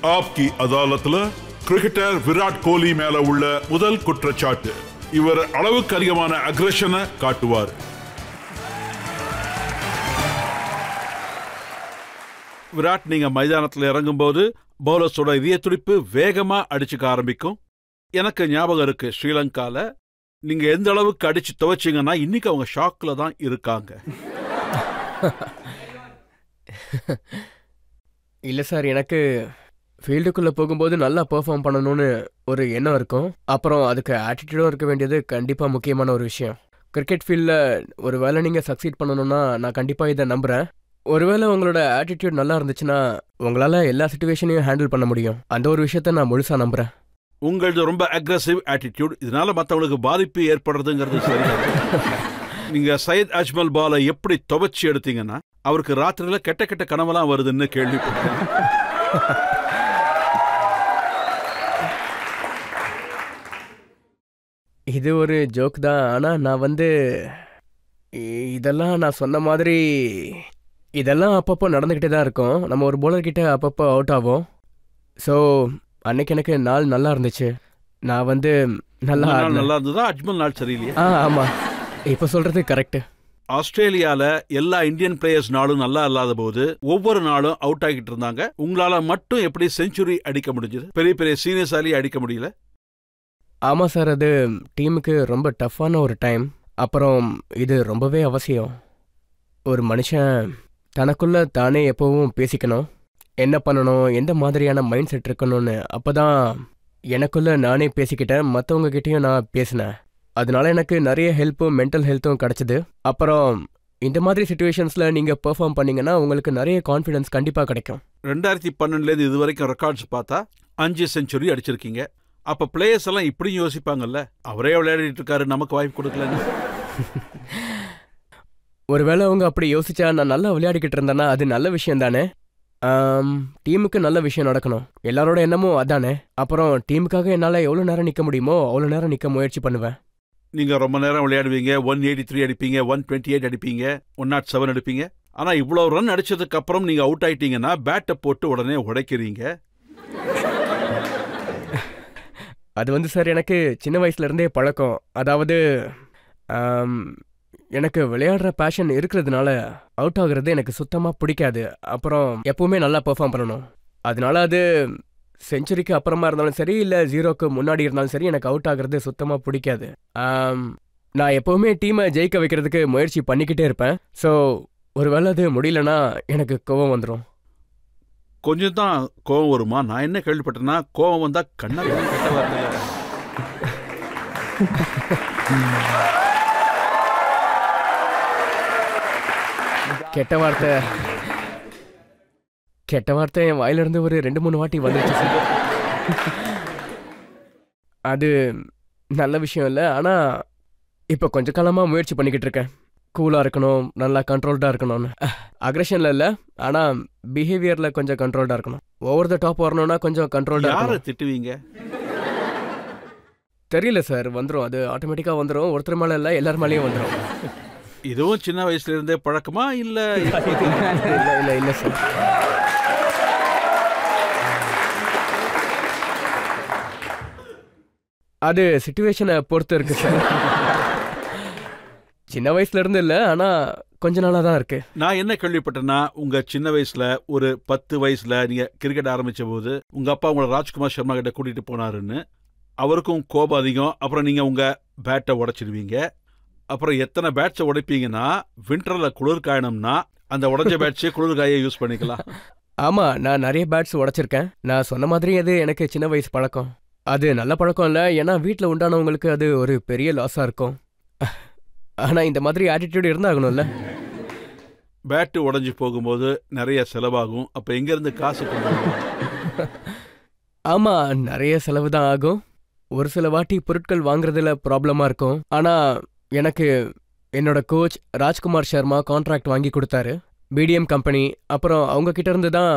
ஆப்கி அதாலத்துல cricketer Virat Kohli மேல உள்ள முதல் குற்றச்சாட்டு. இவர் அளவுக்கு அதிகமான அக்ரஷனை காட்டுவார். விராட், நீங்க மைதானத்தில் இறங்கும் போது பவுலர்ஸோட இதய துடிப்பு வேகமா அடிச்சுக்க ஆரம்பிக்கும். எனக்கு ஞாபகம் இருக்கு, ஸ்ரீலங்கால நீங்க எந்த அளவுக்கு அடிச்சு துவைச்சிங்கன்னா இன்னைக்கு அவங்க ஷாக்ல தான் இருக்காங்க. இல்லை சார், எனக்கு ஃபீல்டுக்குள்ளே போகும்போது நல்லா பெர்ஃபார்ம் பண்ணணும்னு ஒரு எண்ணம் இருக்கும். அப்புறம் அதுக்கு ஆட்டிடியூடும் இருக்க வேண்டியது கண்டிப்பாக முக்கியமான ஒரு விஷயம். கிரிக்கெட் ஃபீல்டில் ஒரு வேளை நீங்கள் சக்சீட் பண்ணணும்னா நான் கண்டிப்பாக இதை நம்புகிறேன். ஒருவேளை உங்களோட ஆட்டிடியூட் நல்லா இருந்துச்சுன்னா உங்களால் எல்லா சிச்சுவேஷனையும் ஹேண்டில் பண்ண முடியும். அந்த ஒரு விஷயத்த நான் முழுசாக நம்புகிறேன். உங்களது ரொம்ப அக்ரெசிவ் ஆட்டிடியூட் இதனால மற்றவங்களுக்கு பாதிப்பு ஏற்படுறதுங்கிறது சரிதான். நீங்க சையத் அஜ்மல் பாலை எப்படி துவைச்சி எடுத்தீங்கன்னா அவருக்கு ராத்திரியில கெட்ட கெட்ட கனவெல்லாம் வருதுன்னு கேள்விப்பட்டேன். இது ஒரு ஜோக் தான். ஆனால் நான் இதெல்லாம் நான் சொன்ன மாதிரி இதெல்லாம் அப்பப்போ நடந்துக்கிட்டே தான் இருக்கும். நம்ம ஒரு போலர்கிட்ட அப்பப்போ அவுட் ஆகும். ஸோ அன்னைக்கு எனக்கு நாள் நல்லா இருந்துச்சு. நான் நல்லா இருந்ததா? அஜ்மல் நாள் சரியில்லையா? ஆமாம், இப்போ சொல்கிறது கரெக்டு. ஆஸ்திரேலியால எல்லா இந்தியன் பிளேயர்ஸ் நாளும் நல்லா இல்லாத போது ஒவ்வொரு நாளும் அவுட் ஆகிட்டு இருந்தாங்க. உங்களால மட்டும் எப்படி செஞ்சுரி அடிக்க முடிஞ்சது? பெரிய பெரிய சீனியர்ஸாலேயே அடிக்க முடியல. ஆமாம் சார், அது டீமுக்கு ரொம்ப டஃப்பான ஒரு டைம். அப்புறம் இது ரொம்பவே அவசியம். ஒரு மனுஷன் தனக்குள்ள தானே எப்பவும் பேசிக்கணும், என்ன பண்ணணும், எந்த மாதிரியான மைண்ட் செட் இருக்கணும்னு. அப்போ தான் எனக்குள்ள நானே பேசிக்கிட்டேன், மற்றவங்க கிட்டேயும் நான் பேசினேன். அதனால எனக்கு நிறைய ஹெல்ப்பும் மென்டல் ஹெல்த்தும் கிடச்சிது. அப்புறம் இந்த மாதிரி சிச்சுவேஷன்ஸில் நீங்கள் பெர்ஃபார்ம் பண்ணீங்கன்னா உங்களுக்கு நிறைய கான்ஃபிடன்ஸ் கண்டிப்பாக கிடைக்கும். 2012 இது வரைக்கும் ரெக்கார்ட்ஸ் பார்த்தா 5 செஞ்சுரி அடிச்சிருக்கீங்க. அப்ப பிளேயர்ஸ் எல்லாம் இப்படியும் யோசிப்பாங்கல்ல, அவரே விளையாடிட்டு இருக்காரு, நமக்கு வாய்ப்பு கொடுக்கலன்னு. ஒருவேளை அவங்க அப்படி யோசிச்சா நான் நல்லா விளையாடிக்கிட்டு இருந்தேன்னா அது நல்ல விஷயம் தானே. டீமுக்கு நல்ல விஷயம் நடக்கணும், எல்லாரோட எண்ணமும் அதானே. அப்புறம் டீமுக்காக என்னால் எவ்வளோ நேரம் நிற்க முடியுமோ அவ்வளோ நேரம் நிற்க முயற்சி பண்ணுவேன். நீங்க ரொம்ப நேரம் விளையாடுவீங்க, 183 அடிப்பீங்க, 128 அடிப்பீங்க, 107 அடிப்பீங்க. ஆனா இவ்வளவு ரன் அடிச்சதுக்கு அப்புறம் நீங்க அவுட் ஆயிட்டீங்கன்னா பேட்டை போட்டு உடனே உடைக்கிறீங்க. அது சார் எனக்கு சின்ன வயசுலேருந்தே பழக்கம். அதாவது எனக்கு விளையாடுற பேஷன் இருக்கிறதுனால அவுட் ஆகுறது எனக்கு சுத்தமாக பிடிக்காது. அப்புறம் எப்பவுமே நல்லா பெர்ஃபார்ம் பண்ணணும். அதனால அது செஞ்சுரிக்கு அப்புறமா இருந்தாலும் சரி, இல்லை 0க்கு முன்னாடி இருந்தாலும் சரி, எனக்கு அவுட் ஆகுறது சுத்தமாக பிடிக்காது. நான் எப்போவுமே டீமை ஜெயிக்க வைக்கிறதுக்கு முயற்சி பண்ணிக்கிட்டே இருப்பேன். ஸோ ஒருவேளை அது முடியலன்னா எனக்கு கோவம் வந்துடும். கொஞ்சம் தான் கோவம் வருமா? நான் என்ன கேள்விப்பட்டேன்னா கோவம் வந்தா கண்ணா கெட்ட வார்த்தை. கெட்ட வார்த்தை என் வாயிலிருந்து ஒரு 2-3 வாட்டி வந்துச்சு. அது நல்ல விஷயம் இல்லை. ஆனால் இப்போ கொஞ்ச காலமாக முயற்சி பண்ணிக்கிட்டு இருக்கேன். கூலாக இருக்கணும், நல்லா கண்ட்ரோல்டாக இருக்கணும்னு. அக்ரெஷனில் இல்லை, ஆனால் பிஹேவியரில் கொஞ்சம் கண்ட்ரோல்டாக இருக்கணும். ஓவர் த டாப் வரணும்னா கொஞ்சம் கண்ட்ரோல்டாக. யாரை திட்டுவீங்க? தெரியல சார், வந்துடும், அது ஆட்டோமேட்டிக்காக வந்துடும். ஒருத்தர் மேலே இல்லை, எல்லார் மேலேயும் வந்துடும். இதுவும் சின்ன வயசுல இருந்தே பழக்கமா? இல்லை இல்லை இல்லை சார், அது சிச்சுவேஷனை பொறுத்து இருக்கு சார். சின்ன வயசுல இருந்து இல்லை, ஆனால் கொஞ்ச நாளாக தான் இருக்கு. நான் என்ன கேள்விப்பட்டேன்னா உங்க சின்ன வயசுல ஒரு 10 வயசுல நீங்க கிரிக்கெட் ஆரம்பிச்ச போது உங்க அப்பா உங்களை ராஜ்குமார் சர்மா கிட்ட கூட்டிட்டு போனாருன்னு. அவருக்கும் கோபம் அதிகம். அப்புறம் நீங்க உங்க பேட்டை உடைச்சிடுவீங்க. அப்புறம் எத்தனை பேட்ஸை உடைப்பீங்கன்னா விண்டர்ல குளிர் காயணும்னா அந்த உடஞ்ச பேட்ஸே குளிர் காய யூஸ் பண்ணிக்கலாம். ஆமாம், நான் நிறைய பேட்ஸ் உடைச்சிருக்கேன். நான் சொன்ன மாதிரி அது எனக்கு சின்ன வயசு பழக்கம். அது நல்ல பழக்கம் இல்லை, ஏன்னா வீட்டில் உண்டானவங்களுக்கு அது ஒரு பெரிய லாஸாக இருக்கும். ஆனால் இந்த மாதிரி ஆட்டிடியூட் இருந்தாகணும்ல. பேட்டு உடஞ்சி போகும்போது நிறைய செலவாகும். அப்போ எங்கேருந்து காசு பண்ணுவாங்க? ஆமாம், நிறைய செலவு தான் ஆகும். ஒரு சில வாட்டி பொருட்கள் வாங்குறதுல ப்ராப்ளமாக இருக்கும். ஆனால் எனக்கு என்னோட கோச் ராஜ்குமார் சர்மா கான்ட்ராக்ட் வாங்கி கொடுத்தாரு, பிடிஎம் கம்பெனி. அப்புறம் அவங்க கிட்ட இருந்து தான்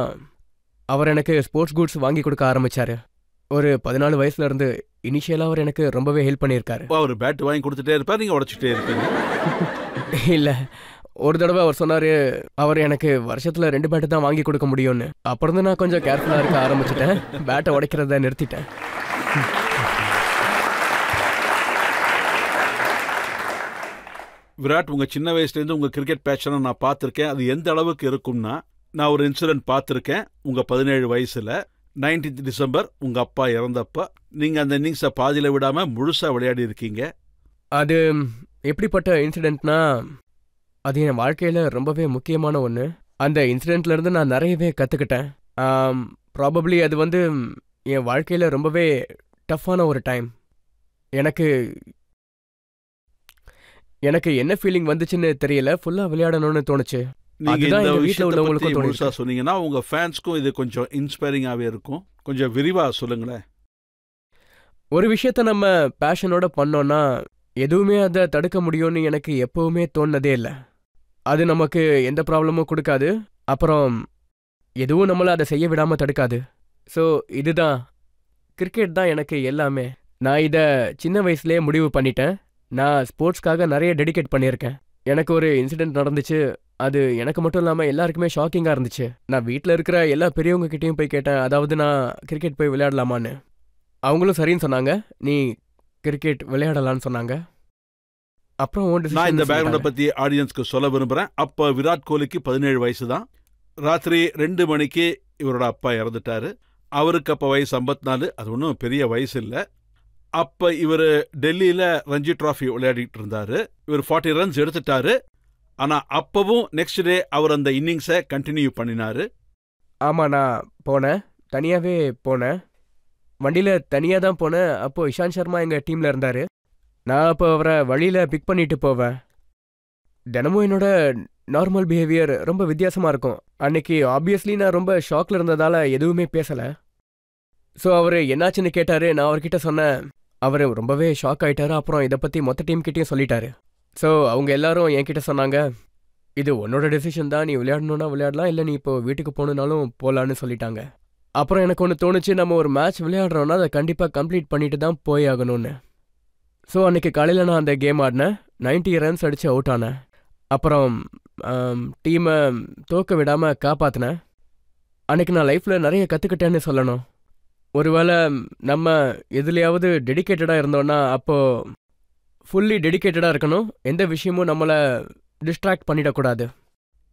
அவர் எனக்கு ஸ்போர்ட்ஸ் குட்ஸ் வாங்கி கொடுக்க ஆரம்பிச்சாரு. ஒரு 14 வயசுல இருந்து இனிஷியலாக அவர் எனக்கு ரொம்பவே ஹெல்ப் பண்ணியிருக்காரு. அவர் பேட் வாங்கி கொடுத்துட்டே இருப்பார், நீங்கள் உடைச்சிட்டே இருப்பீங்க? இல்லை, ஒரு தடவை அவர் சொன்னாரு அவர் எனக்கு வருஷத்துல 2 பேட்டு தான் வாங்கி கொடுக்க முடியும்னு. அப்புறம் தான் நான் கொஞ்சம் கேர்ஃபுல்லா இருக்க ஆரம்பிச்சிட்டேன். பேட்டை உடைக்கிறத நிறுத்திட்டேன். விராட், உங்க சின்ன வயசுலேருந்து உங்க கிரிக்கெட் பேஷனை நான் பார்த்துருக்கேன். அது எந்த அளவுக்கு இருக்கும்னா, நான் ஒரு இன்சிடென்ட் பார்த்துருக்கேன். உங்க 17 வயசுல 19th டிசம்பர் உங்க அப்பா இறந்தப்ப நீங்க அந்த இன்னிங்ஸை பாதியில விடாம முழுசா விளையாடி இருக்கீங்க. அது எப்படிப்பட்ட இன்சிடென்ட்னா, அது என் வாழ்க்கையில் ரொம்பவே முக்கியமான ஒன்று. அந்த இன்சிடெண்ட்லேருந்து நான் நிறையவே கற்றுக்கிட்டேன். ப்ராபப்ளி அது என் வாழ்க்கையில் ரொம்பவே டஃப்பான ஒரு டைம். எனக்கு எனக்கு என்ன ஃபீலிங் வந்துச்சுன்னு தெரியல. ஃபுல்லாக விளையாடணும்னு தோணுச்சு. நீங்க அதுதான் இந்த எங்க வீட்ல விஷயத்தை உள்ளவங்களுக்கும் பத்தி தோணுச்சு. முழுசா சொன்னீங்கன்னா உங்க ஃபேன்ஸ்க்கும் இது கொஞ்சம் இன்ஸ்பைரிங்காவே இருக்கும். கொஞ்சம் விரிவா சொல்லுங்களேன். ஒரு விஷயத்த நம்ம பேஷனோட பண்ணோன்னா எதுவுமே அதை தடுக்க முடியும்னு எனக்கு எப்பவுமே தோணுனதே இல்லை. அது நமக்கு எந்த ப்ராப்ளமும் கொடுக்காது, அப்புறம் எதுவும் நம்மளை அதை செய்ய விடாமல் தடுக்காது. ஸோ இதுதான், கிரிக்கெட் தான் எனக்கு எல்லாமே. நான் இதை சின்ன வயசுலேயே முடிவு பண்ணிட்டேன். நான் ஸ்போர்ட்ஸ்க்காக நிறைய டெடிகேட் பண்ணியிருக்கேன். எனக்கு ஒரு இன்சிடென்ட் நடந்துச்சு. அது எனக்கு மட்டும் இல்லாமல் எல்லாருக்குமே ஷாக்கிங்காக இருந்துச்சு. நான் வீட்டில் இருக்கிற எல்லா பெரியவங்க கிட்டேயும் போய் கேட்டேன், அதாவது நான் கிரிக்கெட் போய் விளையாடலாமான்னு. அவங்களும் சரின்னு சொன்னாங்க. நீ கிரிக்கெட் விளையாடலான்னு சொன்னாங்க. அப்புறம் நான் இந்த பேக்ரவுண்டை பத்தி ஆடியன்ஸ்க்கு சொல்ல விரும்புறேன். அப்ப விராட் கோலிக்கு 17 வயசு தான். ராத்திரி 2 மணிக்கு இவரோட அப்பா இறந்துட்டாரு. அவருக்கு அப்ப வயசு 54. அது ஒன்றும் பெரிய வயசு இல்லை. அப்ப இவர் டெல்லியில ரஞ்சி டிராஃபி விளையாடிட்டு இருந்தாரு. இவர் 40 ரன்ஸ் எடுத்துட்டாரு. ஆனா அப்பவும் நெக்ஸ்ட் டே அவர் அந்த இன்னிங்ஸை கண்டினியூ பண்ணினாரு. ஆமாம், நான் போனேன். தனியாகவே போனேன். வண்டியில் தனியாக தான் போனேன். அப்போது இஷாந்த் சர்மா எங்கள் டீமில் இருந்தார். நான் அப்போ அவரை வழியில் பிக் பண்ணிட்டு போவேன். தினமும் என்னோட நார்மல் பிஹேவியர் ரொம்ப வித்தியாசமாக இருக்கும். அன்னைக்கு ஆப்வியஸ்லி நான் ரொம்ப ஷாக்கில் இருந்ததால் எதுவுமே பேசலை. ஸோ அவர் என்னாச்சுன்னு கேட்டார். நான் அவர்கிட்ட சொன்னேன். அவர் ரொம்பவே ஷாக் ஆகிட்டாரு. அப்புறம் இதை பற்றி மொத்த டீம்கிட்டையும் சொல்லிட்டாரு. ஸோ அவங்க எல்லாரும் என்கிட்ட சொன்னாங்க, இது உன்னோட டெசிஷன் தான், நீ விளையாடணுன்னா விளையாடலாம், இல்லை நீ இப்போ வீட்டுக்கு போகணுன்னாலும் போகலான்னு சொல்லிட்டாங்க. அப்புறம் எனக்கு ஒன்று தோணுச்சு, நம்ம ஒரு மேட்ச் விளையாடுறோன்னா அதை கண்டிப்பாக கம்ப்ளீட் பண்ணிட்டு தான் போய் ஆகணும்னு. ஸோ அன்றைக்கி காலையில் நான் அந்த கேம் ஆடினேன். 90 ரன்ஸ் அடித்து அவுட் ஆனேன். அப்புறம் டீமை தோக்க விடாமல் காப்பாற்றினேன். அன்றைக்கி நான் லைஃப்பில் நிறைய கற்றுக்கிட்டேன்னு சொல்லணும். ஒருவேளை நம்ம எதுலையாவது டெடிக்கேட்டடாக இருந்தோன்னா அப்போது ஃபுல்லி டெடிக்கேட்டடாக இருக்கணும். எந்த விஷயமும் நம்மளை டிஸ்ட்ராக்ட் பண்ணிடக்கூடாது.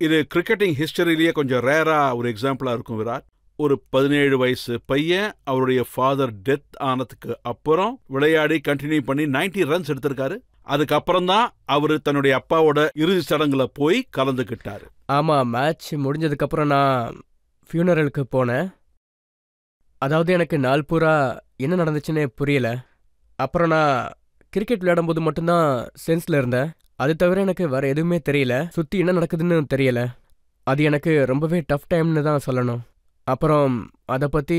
இது கிரிக்கெட்டிங் ஹிஸ்டரியிலேயே கொஞ்சம் ரேரா ஒரு எக்ஸாம்பிளா இருக்கும் விராட். ஒரு 17 வயசு பையன் அவருடைய ஃபாதர் டெத் ஆனதுக்கு அப்புறம் விளையாடி கண்டினியூ பண்ணி 90 ரன்ஸ் எடுத்திருக்காரு. அதுக்கப்புறம் தான் அவர் தன்னுடைய அப்பாவோட இறுதி சடங்குல போய் கலந்துக்கிட்டாரு. ஆமாம், மேட்ச் முடிஞ்சதுக்கப்புறம் நான் ஃபியூனரலுக்கு போனேன். அதாவது எனக்கு நாள் பூரா என்ன நடந்துச்சுன்னு புரியல. அப்புறம் நான் கிரிக்கெட் விளையாடும்போது மட்டும்தான் சென்ஸில் இருந்தேன். அது தவிர எனக்கு வேறு எதுவுமே தெரியல. சுற்றி என்ன நடக்குதுன்னு தெரியல. அது எனக்கு ரொம்பவே டஃப் டைம்னு தான் சொல்லணும். அப்புறம் அதை பற்றி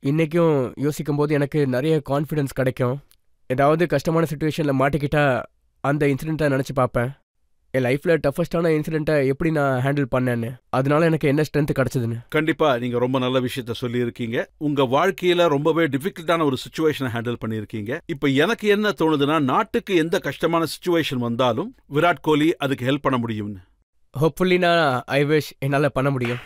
இன்றைக்கும் யோசிக்கும்போது எனக்கு நிறைய கான்ஃபிடென்ஸ் கிடைக்கும். ஏதாவது கஷ்டமான சுச்சுவேஷனில் மாட்டிக்கிட்டா அந்த இன்சிடெண்ட்டை நினச்சி பார்ப்பேன். என் லைஃப்பில் டஃபஸ்டான இன்சிடெண்ட்டை எப்படி நான் ஹேண்டில் பண்ணேன்னு, அதனால எனக்கு என்ன ஸ்ட்ரென்த் கிடச்சிதுன்னு. கண்டிப்பா நீங்க ரொம்ப நல்ல விஷயத்த சொல்லியிருக்கீங்க. உங்க வாழ்க்கையில ரொம்பவே டிஃபிகல்ட்டான ஒரு சுச்சுவேஷனை ஹேண்டில் பண்ணியிருக்கீங்க. இப்போ எனக்கு என்ன தோணுதுன்னா, நாட்டுக்கு எந்த கஷ்டமான சுச்சுவேஷன் வந்தாலும் விராட் கோலி அதுக்கு ஹெல்ப் பண்ண முடியும்னு. ஹோப்ஃபுல்லி நான் ஐ விஷ் என்னால் பண்ண முடியும்.